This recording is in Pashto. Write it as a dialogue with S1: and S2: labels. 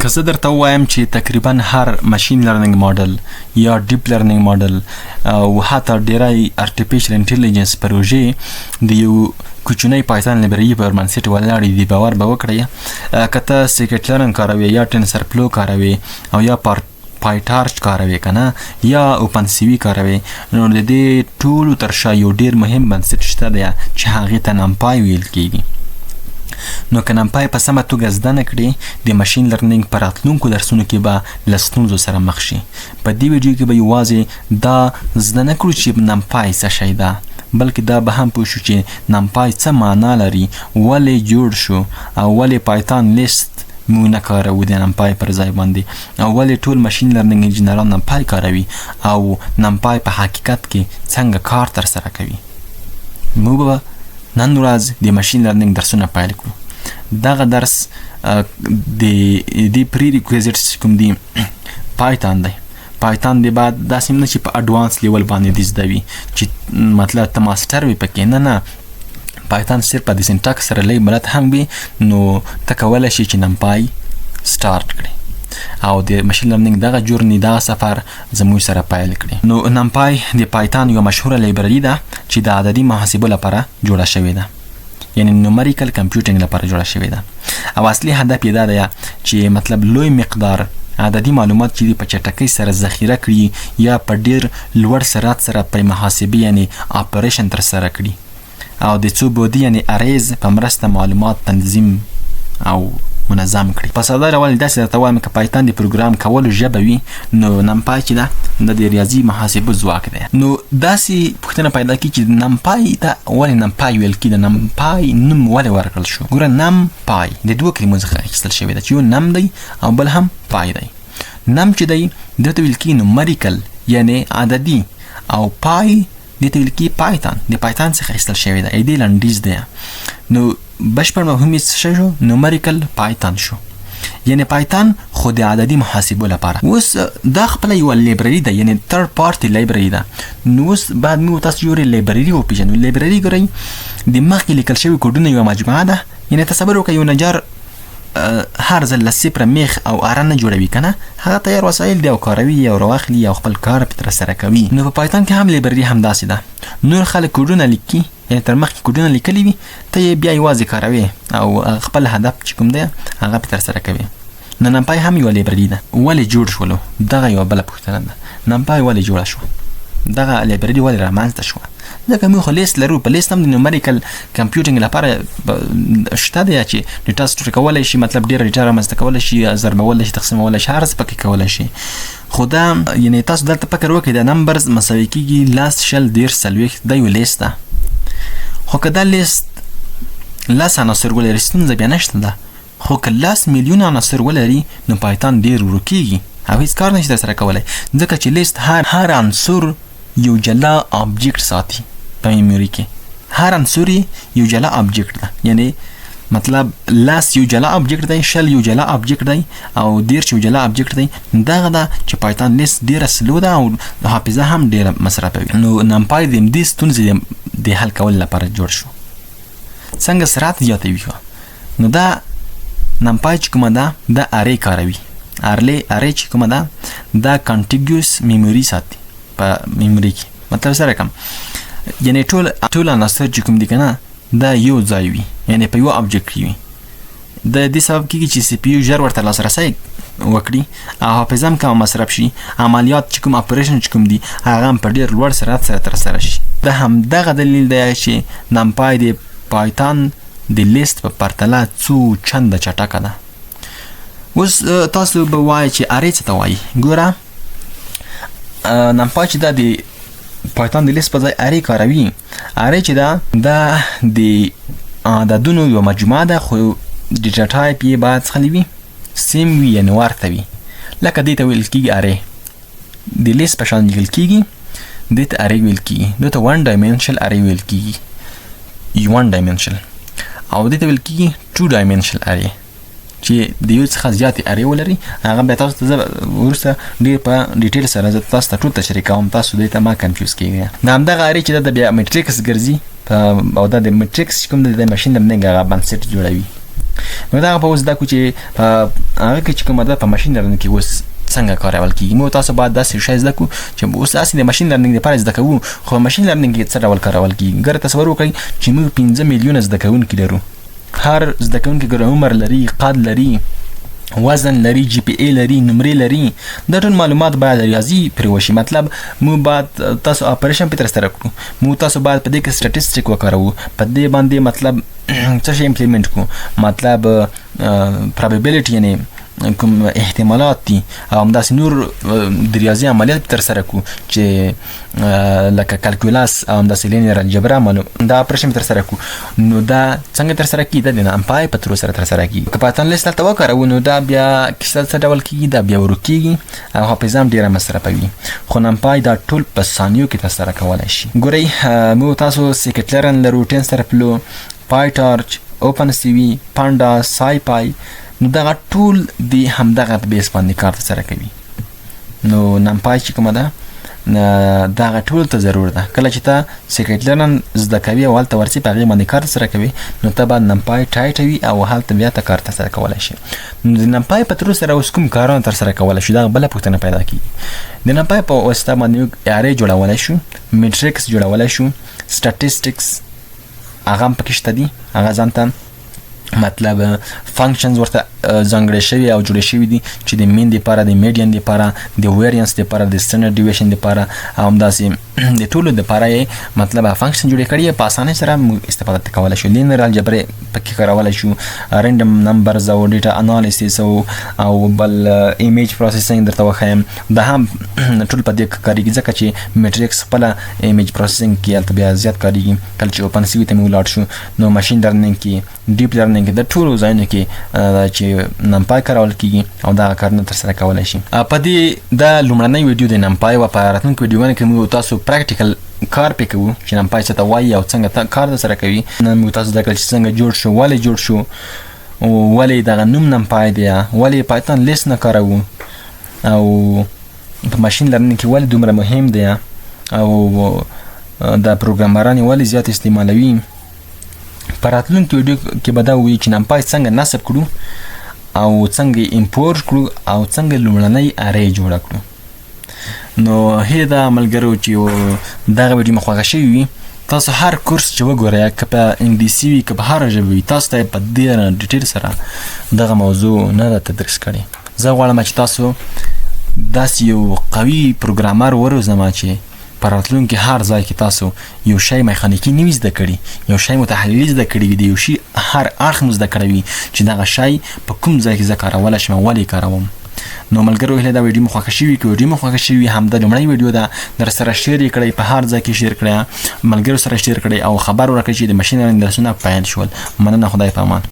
S1: که زه درته ووایم چې تقریبا هر ماشین لرنینګ ماډل یا ډیپ لرنینګ ماډل او حتی ډیری ارټیفیشل انټیلیجنس پروژې د یو کوچنی پایتون لایبرري پر بنسټ ولاړې دي، باور به وکړئ. که ته سکیټلرن کاروي یا ټنسر فلو کاروي او یا پایټارچ کاروي کنه یا اوپن سی وی کاروي، نو د دې ټولو تر شا یو ډیر مهم بنسټ شته دی چې هغې ته نمپای ویل کیږي. نو که نمپای په سمه توګه زده نه کړي، د ماشین لرنینګ په راتلونکو درسونو کې به له ستونزو سره مخ شي. په دې ویډیو کې به یوازې دا زده نه کړو چې نمپای څه شی ده، بلکې دا به هم پوه شو چې نمپای څه معنا لري، ولې جوړ شو او ولې پایتون لیست موږ نه کاروو د نمپای پر ځای باندې، او ولې ټول ماشین لرنینګ انجینران نمپای کاروي او نمپای په حقیقت کې څنګه کار ترسره کوي. موږ به نن ورځ د ماشین لرنینګ درسونه پیل کړو. دغه درس د پری ریکویزټس کوم دی پایتون دی. پایتون دی بعد داسې نه چې په اډوانس لیول باندې دې زده وي چې مطلب ته ماسټر وي پکې، نه پایتون صرف په د سینټاکس سره لږ بلد هم وي، نو ته کولی شي چې نمپای سټارټ کړي او د ماشین لرنینګ دغه جورني دغه سفر زموږ سره پیل کړي. نو نمپای د پایتون یو مشهوره لایبرري ده چې د عددي محاسبو لپاره جوړه شوې ده، یعنی نومریکل کمپیوټینګ لپاره جوړه شوې ده، او اصلي هدف یې دا دی چې مطلب لوی مقدار عددي معلومات چې په چټکۍ سره ذخیره کړي یا په ډیر لوړ سرعت سره په محاسبې یعنی اپریشن ترسره کړي، او د څو بعدي یعنی اریز په مرسته معلومات تنظیم او منظم کړي. په ساده ډول داسې درته وایم که پایتون د پروګرام کولو ژبه وي، نو نمپای چې ده د ریاضي محاسبو ځواک دی. نو داسې پوښتنه پیدا کېږي چې نمپای ته ولې نمپای ویل کېږي، د نمپای نوم ولې ورکړل شو؟ ګوره، نمپای د دوه کلمو څخه اخیستل شوی ده چې یو نم دی او بل هم پای دی. نم چې دی دې ته ویل کېږي نومریکل یعنی عددي، او پای دې ته ویل کېږي پایتون، د پایتون څخه اخیستل شوی ده، دې لنډیز دی. نو بشپړ مفهوم یې څه شو؟ نومریکل پایتون شو، یعنی پایتون خو د عددي محاسبو لپاره. اوس دا خپله یوه لایبرري ده، یعنی تھرډ پارټي لایبرري ده. نو اوس باید موږ تاسو یو لایبرري وپېژنو. لایبرري ګورئ د مخکې لیکل شوي کوډونه یوه مجموعه ده، یعنی تصور وکړئ یو نجار هر ځل له صفره میخ او اره نه جوړوي کنه، هغه تیار وسایل دی او کاروي او راواخلي او خپل کار پې ترسره کوي. نو په پایتون کې هم لایبرري همداسې ده. نور خلک کوډونه لیکي، یعنی تر مخکې کوډونه لیکلي وي، ته یې بیا یوازې کاروي او خپل هدف چې کوم دی هغه پې ترسره کوي. نو نمپای هم یوه لایبرري ده. ولې جوړ شولو؟ دغه یوه بله پوښتنه ده. نمپای ولې جوړه شوه؟ دغه لایبرري ولې رامنځته شوه؟ ځکه موږ خو لیست لرو. په لیست هم د نومریکل کمپیوټینګ لپاره شته دی چې ډیټا سټور کولی شي، مطلب ډېر ډیټا رامنځته کولی شي، ضربولی شي، تقسیمولی شي، هر څه پکې کولی شي. خو دا یعنې تاسو دلته فکر وکړئ د نمبرز مساوي کېږي 10 دا یو لیست ده. خو که دا لیست 10 عناصر ولري ستونزه بیا نشته ده، خو که 10 میلیون عناصر ولري نو پایتون ډېر ورو کېږي او هیڅ کار نشي ترسره کولی، ځکه چې لیست هر عنصر یو جلا آبجیکټ ساتي په میموري کې. هر عنصر یو جلا آبجیکټ ده، یعنی مطلب 10 یو جلا آبجیکټ دی، 20 یو جلا آبجیکټ دی او 30 یو جلا آبجیکټ دی. دغه ده چې پایتون لیست ډیره سلو ده او حافظه هم ډیره مصرفوي. نو نمپای د دې ستونزې د حل کولو لپاره جوړ شو. څنګه سرعت زیاتوي؟ نو دا نمپای چې کومه ده دا اری کاروي. اری چې کومه ده دا کانټیګیوس میموري ساتي په میموري کې. مطلب سره کوم یعنی ټول عناصر چې کوم دي کنه دا یو ځای وي، یعنی په یو ابجیکټ وي. د دې سبب کېږي چې سی پی یو ژر ورته لاسرسی وکړي او حافظه هم کم مصرف شي، عملیات چې کوم اپریشن چې کوم دي هغه هم په ډېر لوړ سرعت سره ترسره شي. دا همدغه دلیل دی چې نمپای د پایتون د لیست په پرتله څو چنده چټکه ده. اوس تاسو به وایئ چې اری څه ته وایي؟ ګوره، نمپای چې دا د پایتون د لیست په ځای اری کاروي. اری چې دا د عددونو یوه مجموعه ده، خو ډیټا ټایپ یې باید څه وي؟ سیم وي، یعنې ورته وي. لکه دې ته ویل کېږي اری، د لیست په شان لیکل کېږي، دې ته اری ویل کېږي. دې ته 1 ډایمنشل اری ویل کېږي، 1 ډایمنشل، او دې ته ویل کېږي 2 ډایمنشل اری چې د یو څخه زیاتې ارې ولري. هغه بیا تاسو ته زه وروسته ډېر په ډیټیل سره زه تاسو ته ټول تشریح کوم، تاسو دې ته ما کنفیوز کېږئ. د همدغه ارې چې دا بیا میټریکس ګرځي او دا د میټریکس چې کوم د ماشین لرنینګ هغه بنسټ جوړوي. نو دا په اوس دا کو چې هغه کې چې کومه ده په ماشين لرنینګ کې اوس څنګه کارول کیږي. مو تاسو باید داسې شی زده کو چې اوس اساسي د ماشين لرنینګ لپاره زده کوو، خو ماشين لرنینګ کې څه ډول کارول کیږي. ګر تصور وکړئ چې موږ 15 میلیونه زده کوونکي لرو. هر زده کوونکي ګر عمر لري، قد لري، وزن لري، جی پی ای لري، نمرې لري. دا ټول معلومات باید ریاضي پرې وشي. مطلب مو باید تاسو اپریشن په تر کړو، مو تاسو باید په دې کې سټاتستیک وکاروو، په دې باندې مطلب څه شی امپلیمنٹ کو، مطلب پروبابیلیټي یعنی کوم احتمالات دي او همداسې نور د ریاضي عملیات تر سره کو چې لکه کلکولاس او همداسې لینیر الجبرا دا اپریشن تر سره کو. نو دا څنګه تر سره کیږي؟ د نمپای په تر سره تر سره کیږي. که پاتن لیست تل وکړو نو دا بیا کیسه څه ډول کیږي؟ دا بیا ورکیږي او حافظه هم ډیره مصرفوي. خو نمپای دا ټول په ثانیو کې تر سره کولای شي. ګورئ مو تاسو سیکټلرن لرو، ټینسرفلو، پای ټارچ، اوپن سی وی، پاندا، سای پای. نو دغه ټول د همدغه بیس باندې کار سره کوي. نو نمپای چې کومه ده دغه ټول ته ضرور ده. کله چې ته سیکټلرن زده کوي او هلته ورسې په هغې باندې کار سره کوي نو ته باید نمپای ټایټ وي او هلته بیا ته کار سره کولی شي. نو د نمپای په تر سره اوس کوم کارونه تر سره کولی شو؟ دغه بله پوښتنه پیدا کیږي. د نمپای په واسطه باندې ارې جوړولی شو، میټریکس جوړولی شو، سټاتستکس هغه هم پکې شته دي. هغه ځان ته مطلب فنکشنز ورته ځانګړي شوي او جوړې شوي دي چې د مین دپاره، د میډین دپاره، د ویریانس دپاره، د سټنډرډ ډیویشن دپاره او همداسې د ټولو دپاره یې مطلب فنکشن جوړې کړي. په اسانۍ سره موږ استفاده کولی شو. لینیر الجبر پکې کارولی شو، رینډم نمبرز او ډیټا انالیسیس او بل ایمیج پروسیسینګ درته وښیم. دا هم ټول په دې کارېږي ځکه چې میټریکس خپله ایمیج پروسیسینګ کې هلته بیا زیات کارېږي. کله چې اوپن سی وي ته مې ولاړ شو نو ماشین لرنینګ کې، ډیپ لرنینګ کې، د ټولو ځایونو کې چې نمپای کارول کیږي او دغه کارونه تر سره کولی شي. په دې دا لومړنۍ ویډیو د نمپای وه. په راتلونکو ویډیوګانو کې موږ تاسو پریکټیکل کار پې کوو چې نمپای څه ته وایي او څنګه کار سره کوي. نن موږ تاسو زده کړل چې څنګه جوړ شو، ولې جوړ شو، ولې دغه نوم نمپای دی، ولې پایتون لیست نه کاروو او په ماشین لرنینګ کې ولې دومره مهم دی او د پروګرامران ولې زیات استعمالوي. په راتلونکي ویډیو کې به دا ووایي چې نمپای څنګه نصب کړو او څنګه امپورټ کړو او څنګه لومړنۍ ارې جوړه کړو. نو هیله ده ملګرو چې دغه ویډیو مو خوښه شوې وي. تاسو هر کورس چې وګورئ، که په انګلیسي وي که په هره ژبه وي، تاسو ته په ډېر ډیټیل سره دغه موضوع نه ده تدریس کړې. زه غواړم چې تاسو داسې یو قوي پروګرامر وروزم چې په راتلونکي هر ځای کې تاسو یو شی میخانیکي نه وي زده کړي، یو شی متحلیلي زده کړي وي، د یو شي هر اړخ مو زده کړی وي چې دغه شی په کوم ځای کې زه کارولی شم او ولې کاروم. نو ملګرو هیله دا ویډیو مو خوښه شوي. که ویډیو مو خوښه شوي همدا لومړی ویډیو ده، در سره شیر یې کړئ، په هر ځای کې شیر کړئ، ملګرو سره شیر کړئ او خبر ورکړئ چې د ماشین لرنینګ درسونه پیل شول. مننه، خدای په امان.